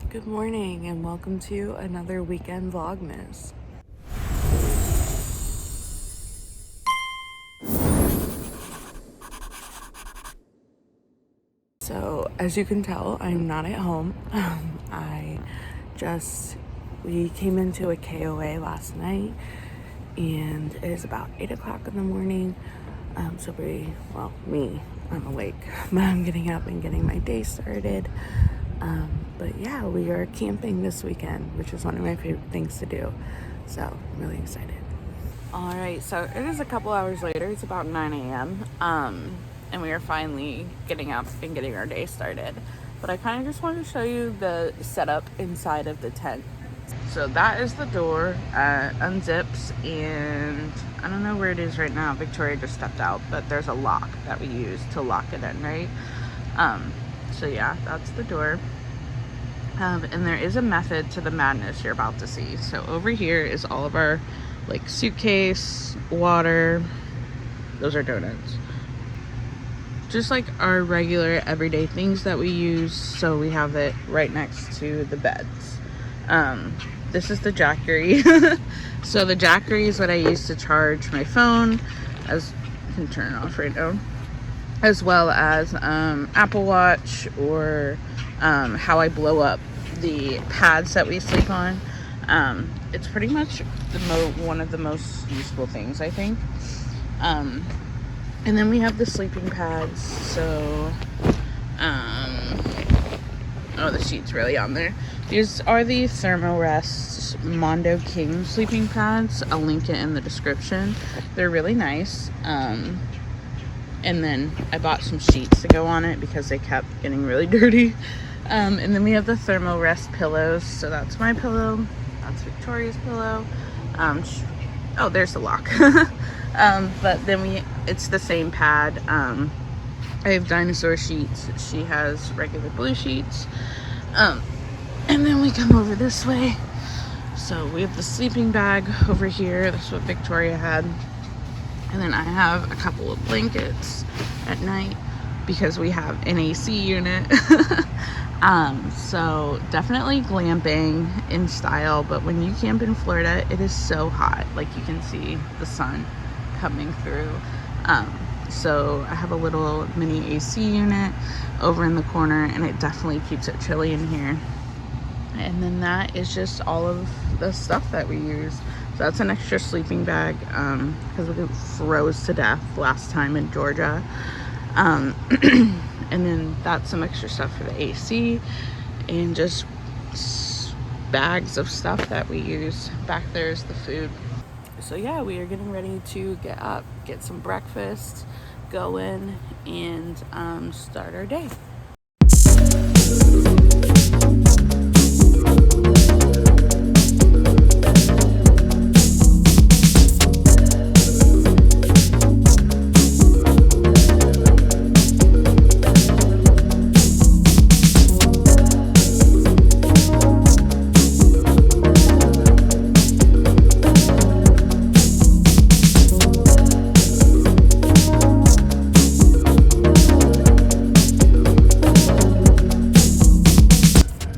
Good morning and welcome to another weekend vlogmas. So as you can tell, I'm not at home. We came into a KOA last night and it is about 8 o'clock in the morning. I'm awake, but I'm getting up and getting my day started. But yeah, we are camping this weekend, which is one of my favorite things to do. So I'm really excited. All right, so it is a couple hours later. It's about 9 a.m. And we are finally getting up and getting our day started. But I kind of just wanted to show you the setup inside of the tent. So that is the door, unzips, and I don't know where it is right now. Victoria just stepped out, but there's a lock that we use to lock it in, right? So yeah, that's the door. And there is a method to the madness you're about to see. So over here is all of our like suitcase, water, those are donuts. Just like our regular everyday things that we use. So we have it right next to the beds. This is the Jackery. So the Jackery is what I use to charge my phone, as I can turn it off right now, as well as Apple Watch, or how I blow up the pads that we sleep on. It's pretty much one of the most useful things, I think. And then we have the sleeping pads. So oh, the sheet's really on there. These are the Thermarest Mondo King sleeping pads. I'll link it in the description. They're really nice. And then I bought some sheets to go on it because they kept getting really dirty. And then we have the Thermarest pillows. So that's my pillow. That's Victoria's pillow. Oh, there's the lock. But then it's the same pad. I have dinosaur sheets. She has regular blue sheets. And then we come over this way. So we have the sleeping bag over here. That's what Victoria had. And then I have a couple of blankets at night because we have an AC unit. So definitely glamping in style, but when you camp in Florida, it is so hot. Like you can see the sun coming through. So I have a little mini AC unit over in the corner, and it definitely keeps it chilly in here. And then that is just all of the stuff that we use. So that's an extra sleeping bag because we froze to death last time in Georgia. And then that's some extra stuff for the AC, and just bags of stuff that we use. Back there's the food. So yeah, we are getting ready to get up, get some breakfast, go in, and start our day.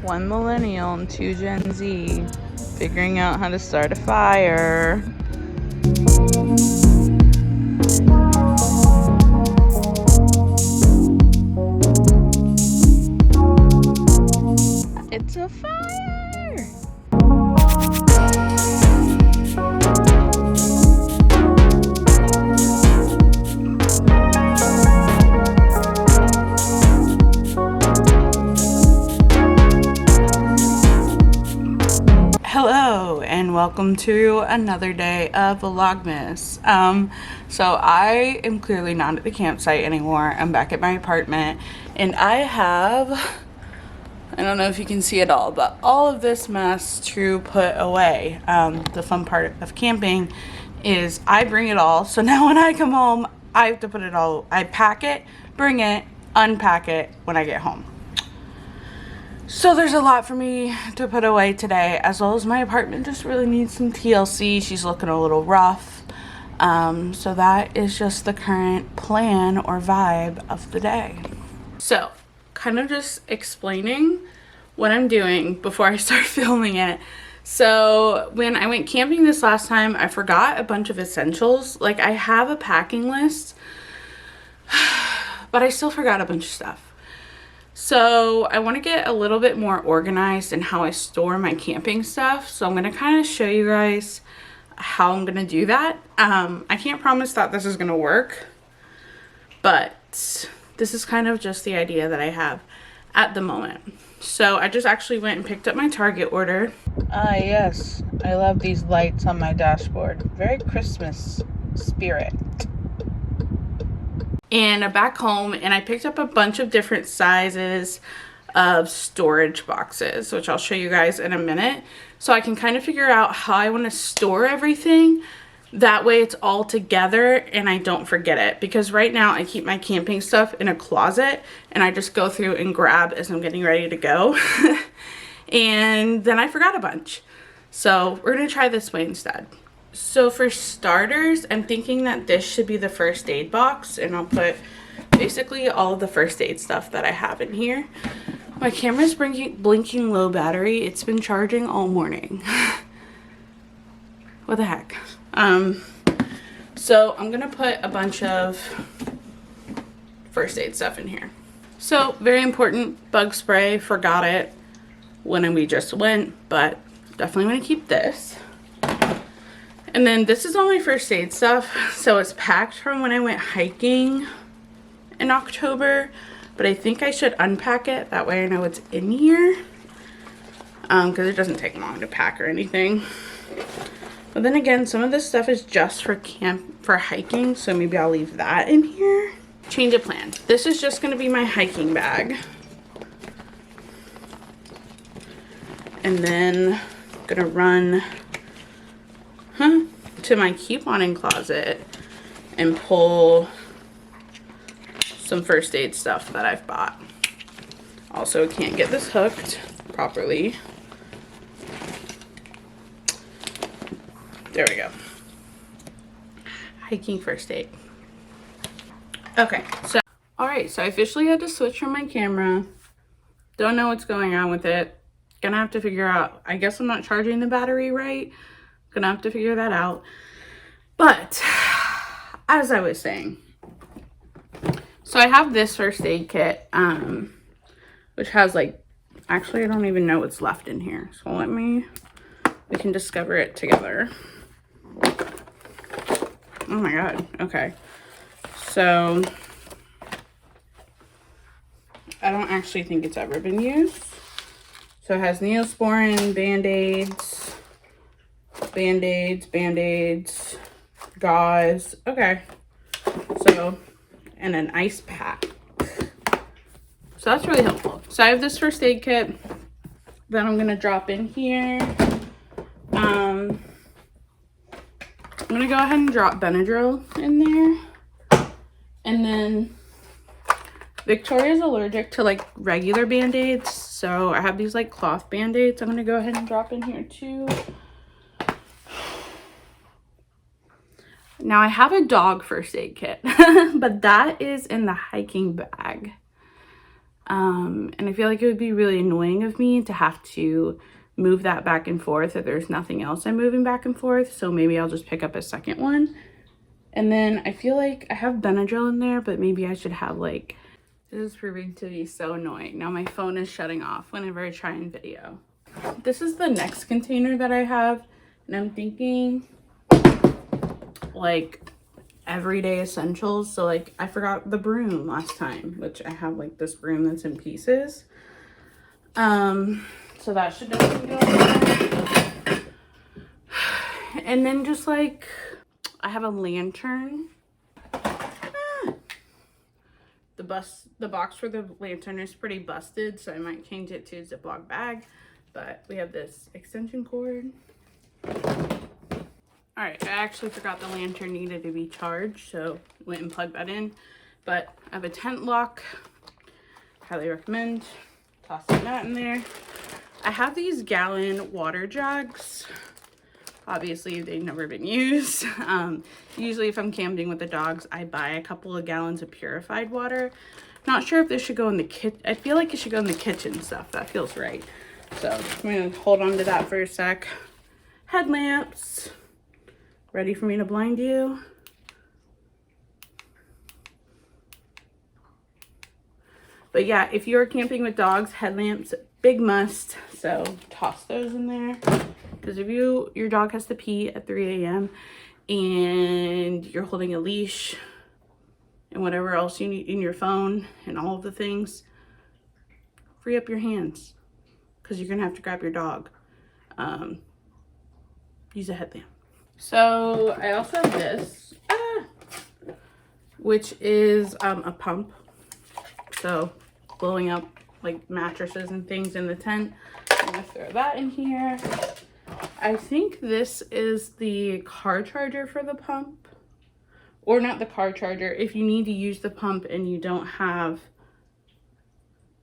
One millennial and 2 Gen Z figuring out how to start a fire. It's a fire! Hello and welcome to another day of vlogmas. So I am clearly not at the campsite anymore. I'm back at my apartment, and I don't know if you can see it all, but all of this mess to put away. The fun part of camping is I bring it all, so now when I come home I have to put it all, I pack it, bring it, unpack it when I get home. So there's a lot for me to put away today, as well as my apartment just really needs some TLC. She's looking a little rough. So that is just the current plan or vibe of the day. So kind of just explaining what I'm doing before I start filming it. So when I went camping this last time, I forgot a bunch of essentials. Like, I have a packing list, but I still forgot a bunch of stuff. So I want to get a little bit more organized in how I store my camping stuff. So I'm going to kind of show you guys how I'm going to do that. I can't promise that this is going to work, but this is kind of just the idea that I have at the moment. So I just actually went and picked up my Target order. Ah, yes. I love these lights on my dashboard. Very Christmas spirit. And back home, and I picked up a bunch of different sizes of storage boxes, which I'll show you guys in a minute. So I can kind of figure out how I want to store everything. That way it's all together and I don't forget it. Because right now I keep my camping stuff in a closet and I just go through and grab as I'm getting ready to go. And then I forgot a bunch. So we're going to try this way instead. So for starters, I'm thinking that this should be the first aid box. And I'll put basically all of the first aid stuff that I have in here. My camera's blinking low battery. It's been charging all morning. What the heck? So I'm gonna put a bunch of first aid stuff in here. So very important, bug spray, forgot it when we just went, but definitely want to keep this. And then this is all my first aid stuff. So it's packed from when I went hiking in October, but I think I should unpack it. That way I know it's in here. Because it doesn't take long to pack or anything. But then again, some of this stuff is just for hiking, so maybe I'll leave that in here. Change of plan. This is just going to be my hiking bag. And then I'm going to run to my couponing closet and pull some first aid stuff that I've bought. Also, can't get this hooked properly. There we go. Hiking first aid. Okay, so alright, so I officially had to switch from my camera. Don't know what's going on with it. Gonna have to figure out, I guess I'm not charging the battery right. Gonna have to figure that out. But as I was saying, so I have this first aid kit, which has like, actually I don't even know what's left in here. So we can discover it together. Oh my god, okay. So, I don't actually think it's ever been used. So it has Neosporin, Band-Aids, gauze. Okay. So, and an ice pack. So that's really helpful. So I have this first aid kit that I'm going to drop in here. I'm going to go ahead and drop Benadryl in there. And then Victoria's allergic to like regular Band-Aids. So I have these like cloth Band-Aids I'm going to go ahead and drop in here too. Now I have a dog first aid kit, but that is in the hiking bag. And I feel like it would be really annoying of me to have to move that back and forth if there's nothing else I'm moving back and forth. So maybe I'll just pick up a second one. And then I feel like I have Benadryl in there, but maybe I should have like, this is proving to be so annoying. Now my phone is shutting off whenever I try and video. This is the next container that I have, and I'm thinking like everyday essentials. So like I forgot the broom last time, which I have like this broom that's in pieces. So that should definitely go in there. And then just like I have a lantern. The box for the lantern is pretty busted, so I might change it to a Ziploc bag. But we have this extension cord. Alright, I actually forgot the lantern needed to be charged, so went and plugged that in. But I have a tent lock. Highly recommend tossing that in there. I have these gallon water jugs. Obviously, they've never been used. Usually, if I'm camping with the dogs, I buy a couple of gallons of purified water. Not sure if this should go in the kitchen. I feel like it should go in the kitchen stuff. That feels right. So I'm going to hold on to that for a sec. Headlamps. Ready for me to blind you? But yeah, if you're camping with dogs, headlamps, big must. So toss those in there. Because if your dog has to pee at 3 a.m. and you're holding a leash and whatever else you need in your phone and all of the things, free up your hands because you're gonna have to grab your dog. Use a headlamp. So I also have this, which is a pump. So blowing up like mattresses and things in the tent. I'm gonna throw that in here. I think this is the car charger for the pump. Or not the car charger, if you need to use the pump and you don't have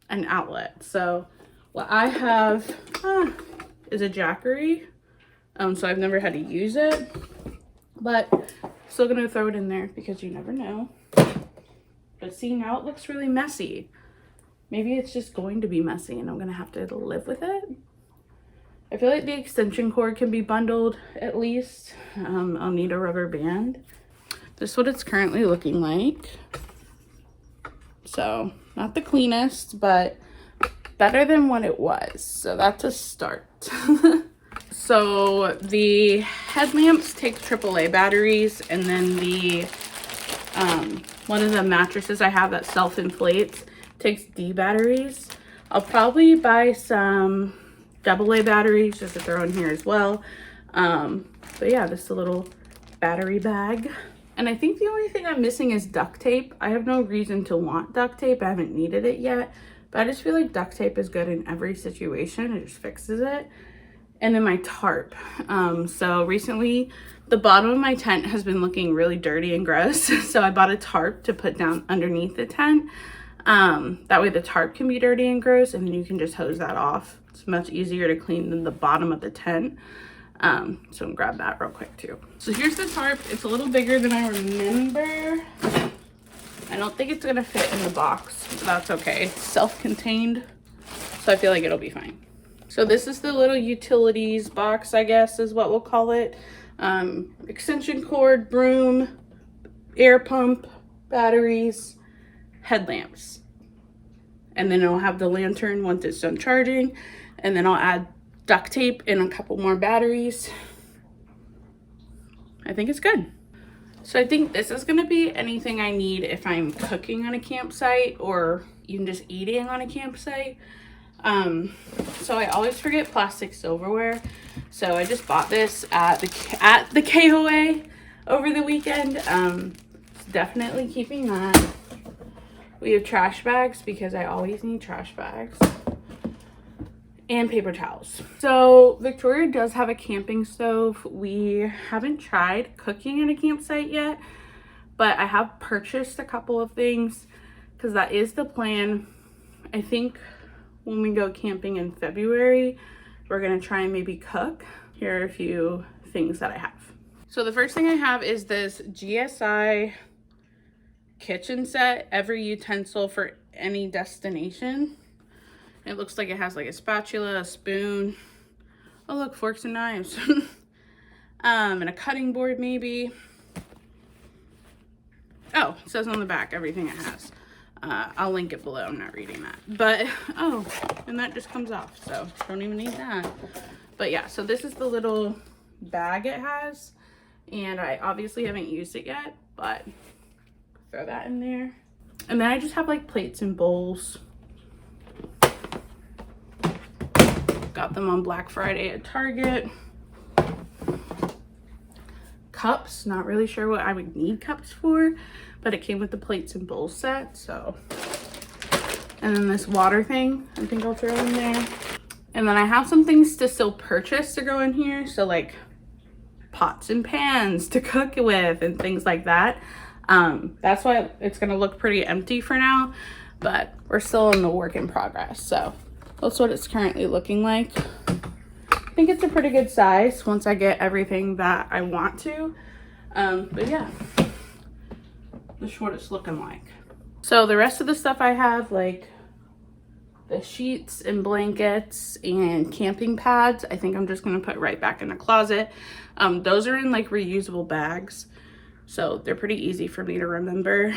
an outlet. So what I have is a Jackery. So I've never had to use it, but still gonna throw it in there because you never know. But see, now it looks really messy. Maybe it's just going to be messy and I'm gonna have to live with it. I feel like the extension cord can be bundled at least. I'll need a rubber band. This is what it's currently looking like. So not the cleanest, but better than what it was. So that's a start. So the headlamps take AAA batteries, and then the one of the mattresses I have that self-inflates takes D batteries. I'll probably buy some AA batteries just to throw in here as well. But yeah, this is a little battery bag. And I think the only thing I'm missing is duct tape. I have no reason to want duct tape. I haven't needed it yet, but I just feel like duct tape is good in every situation. It just fixes it. And then my tarp. So recently the bottom of my tent has been looking really dirty and gross. So I bought a tarp to put down underneath the tent. That way the tarp can be dirty and gross, and then you can just hose that off. It's much easier to clean than the bottom of the tent. So I'm grab that real quick too. So here's the tarp. It's a little bigger than I remember. I don't think it's gonna fit in the box, but that's okay. It's self-contained, so I feel like it'll be fine. So this is the little utilities box, I guess is what we'll call it. Extension cord, broom, air pump, batteries, headlamps. And then it'll have the lantern once it's done charging. And then I'll add duct tape and a couple more batteries. I think it's good. So I think this is gonna be anything I need if I'm cooking on a campsite or even just eating on a campsite. So I always forget plastic silverware. So I just bought this at the KOA over the weekend. Definitely keeping that. We have trash bags because I always need trash bags. And paper towels. So Victoria does have a camping stove. We haven't tried cooking in a campsite yet, but I have purchased a couple of things because that is the plan. I think when we go camping in February, we're gonna try and maybe cook. Here are a few things that I have. So the first thing I have is this GSI kitchen set, every utensil for any destination. It looks like it has like a spatula, a spoon. Oh look, forks and knives. And a cutting board maybe. Oh, it says on the back everything it has. I'll link it below, I'm not reading that. But, oh, and that just comes off, so don't even need that. But yeah, so this is the little bag it has. And I obviously haven't used it yet, but throw that in there. And then I just have like plates and bowls. Got them on Black Friday at Target. Cups, not really sure what I would need cups for, but it came with the plates and bowls set, so. And then this water thing, I think I'll throw in there. And then I have some things to still purchase to go in here, so like pots and pans to cook with and things like that. That's why it's gonna look pretty empty for now, but we're still in the work in progress, so that's what it's currently looking like. I think it's a pretty good size once I get everything that I want to. But yeah, this is what it's looking like. So the rest of the stuff I have, like the sheets and blankets and camping pads, I think I'm just gonna put right back in the closet. Those are in like reusable bags, so they're pretty easy for me to remember.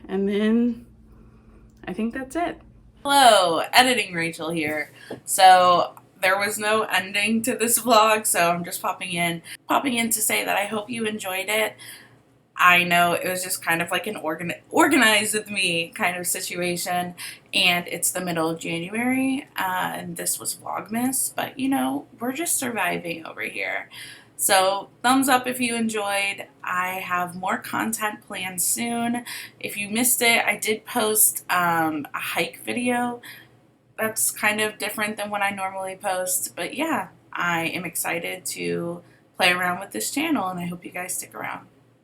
And then I think that's it. Hello, editing Rachel here. So there was no ending to this vlog, so I'm just popping in to say that I hope you enjoyed it. I know it was just kind of like an organized with me kind of situation, and it's the middle of January, and this was Vlogmas, but you know, we're just surviving over here. So thumbs up if you enjoyed. I have more content planned soon. If you missed it, I did post a hike video. That's kind of different than what I normally post, but yeah, I am excited to play around with this channel, and I hope you guys stick around.